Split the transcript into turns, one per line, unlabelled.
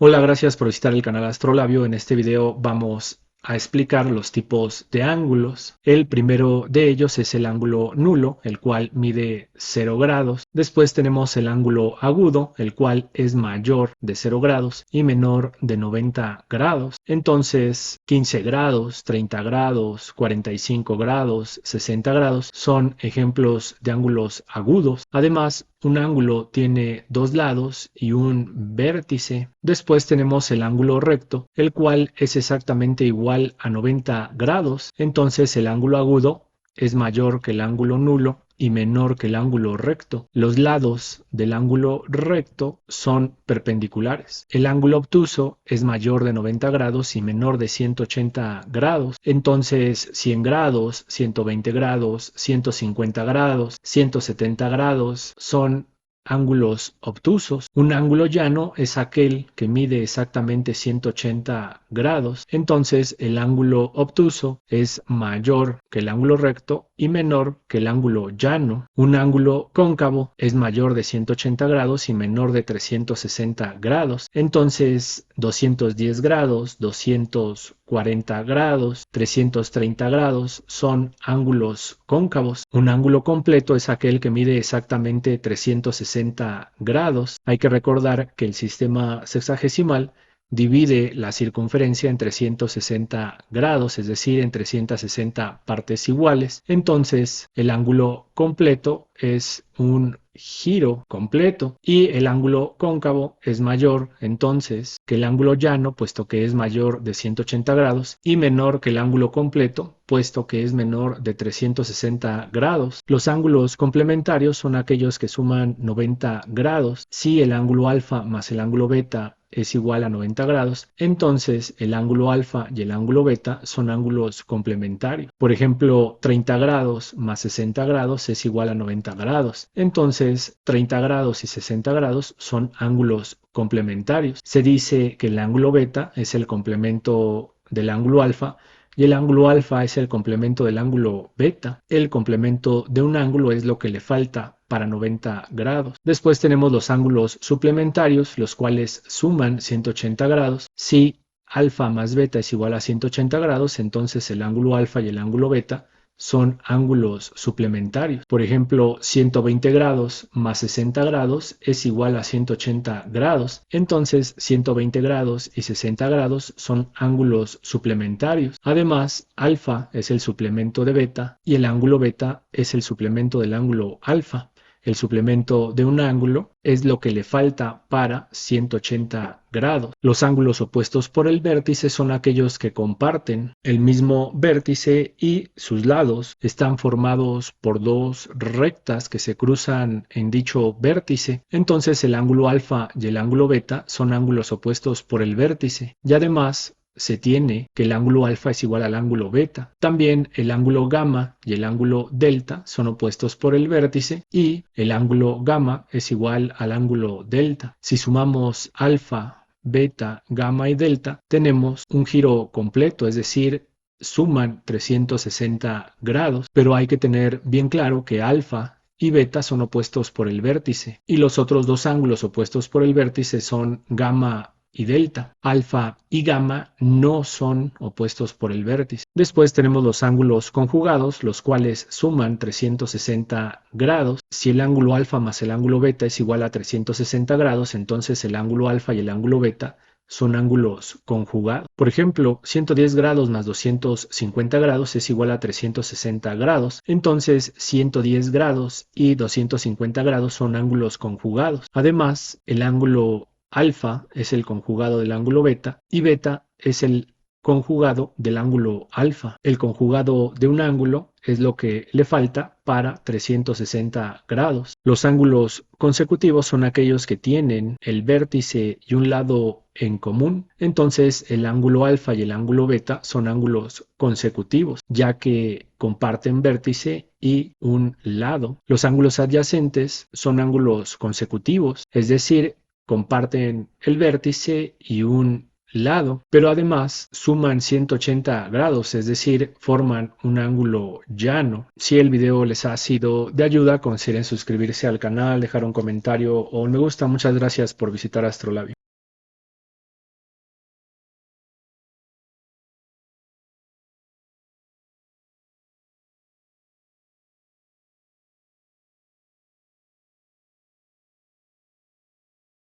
Hola, gracias por visitar el canal Astrolabio. En este video vamos a explicar los tipos de ángulos. El primero de ellos es el ángulo nulo, el cual mide 0 grados. Después tenemos el ángulo agudo, el cual es mayor de 0 grados y menor de 90 grados. Entonces, 15 grados, 30 grados, 45 grados, 60 grados son ejemplos de ángulos agudos. Además, un ángulo tiene dos lados y un vértice. Después tenemos el ángulo recto, el cual es exactamente igual a 90 grados. Entonces el ángulo agudo es mayor que el ángulo nulo y menor que el ángulo recto. Los lados del ángulo recto son perpendiculares. El ángulo obtuso es mayor de 90 grados y menor de 180 grados. Entonces 100 grados, 120 grados, 150 grados, 170 grados son ángulos obtusos. Un ángulo llano es aquel que mide exactamente 180 grados. Entonces el ángulo obtuso es mayor que el ángulo recto y menor que el ángulo llano. Un ángulo cóncavo es mayor de 180 grados y menor de 360 grados. Entonces 210 grados, 240 grados, 330 grados son ángulos cóncavos. Un ángulo completo es aquel que mide exactamente 360 grados. Hay que recordar que el sistema sexagesimal divide la circunferencia en 360 grados, es decir, en 360 partes iguales. Entonces, el ángulo completo es un giro completo y el ángulo cóncavo es mayor entonces que el ángulo llano, puesto que es mayor de 180 grados, y menor que el ángulo completo, puesto que es menor de 360 grados. Los ángulos complementarios son aquellos que suman 90 grados. Si el ángulo alfa más el ángulo beta es igual a 90 grados, entonces el ángulo alfa y el ángulo beta son ángulos complementarios. Por ejemplo, 30 grados más 60 grados es igual a 90 grados. Entonces, 30 grados y 60 grados son ángulos complementarios. Se dice que el ángulo beta es el complemento del ángulo alfa y el ángulo alfa es el complemento del ángulo beta. El complemento de un ángulo es lo que le falta para 90 grados. Después tenemos los ángulos suplementarios, los cuales suman 180 grados. Si alfa más beta es igual a 180 grados, entonces el ángulo alfa y el ángulo beta son ángulos suplementarios. Por ejemplo, 120 grados más 60 grados es igual a 180 grados. Entonces, 120 grados y 60 grados son ángulos suplementarios. Además, alfa es el suplemento de beta y el ángulo beta es el suplemento del ángulo alfa. El suplemento de un ángulo es lo que le falta para 180 grados. Los ángulos opuestos por el vértice son aquellos que comparten el mismo vértice y sus lados están formados por dos rectas que se cruzan en dicho vértice. Entonces el ángulo alfa y el ángulo beta son ángulos opuestos por el vértice. Y además, se tiene que el ángulo alfa es igual al ángulo beta. También el ángulo gamma y el ángulo delta son opuestos por el vértice y el ángulo gamma es igual al ángulo delta. Si sumamos alfa, beta, gamma y delta, tenemos un giro completo, es decir, suman 360 grados, pero hay que tener bien claro que alfa y beta son opuestos por el vértice y los otros dos ángulos opuestos por el vértice son gamma y delta. Alfa y gamma no son opuestos por el vértice. Después tenemos los ángulos conjugados, los cuales suman 360 grados. Si el ángulo alfa más el ángulo beta es igual a 360 grados, entonces el ángulo alfa y el ángulo beta son ángulos conjugados. Por ejemplo, 110 grados más 250 grados es igual a 360 grados. Entonces, 110 grados y 250 grados son ángulos conjugados. Además, el ángulo alfa es el conjugado del ángulo beta y beta es el conjugado del ángulo alfa. El conjugado de un ángulo es lo que le falta para 360 grados. Los ángulos consecutivos son aquellos que tienen el vértice y un lado en común. Entonces el ángulo alfa y el ángulo beta son ángulos consecutivos, ya que comparten vértice y un lado. Los ángulos adyacentes son ángulos consecutivos, es decir, comparten el vértice y un lado, pero además suman 180 grados, es decir, forman un ángulo llano. Si el video les ha sido de ayuda, consideren suscribirse al canal, dejar un comentario o un me gusta. Muchas gracias por visitar Astrolabio.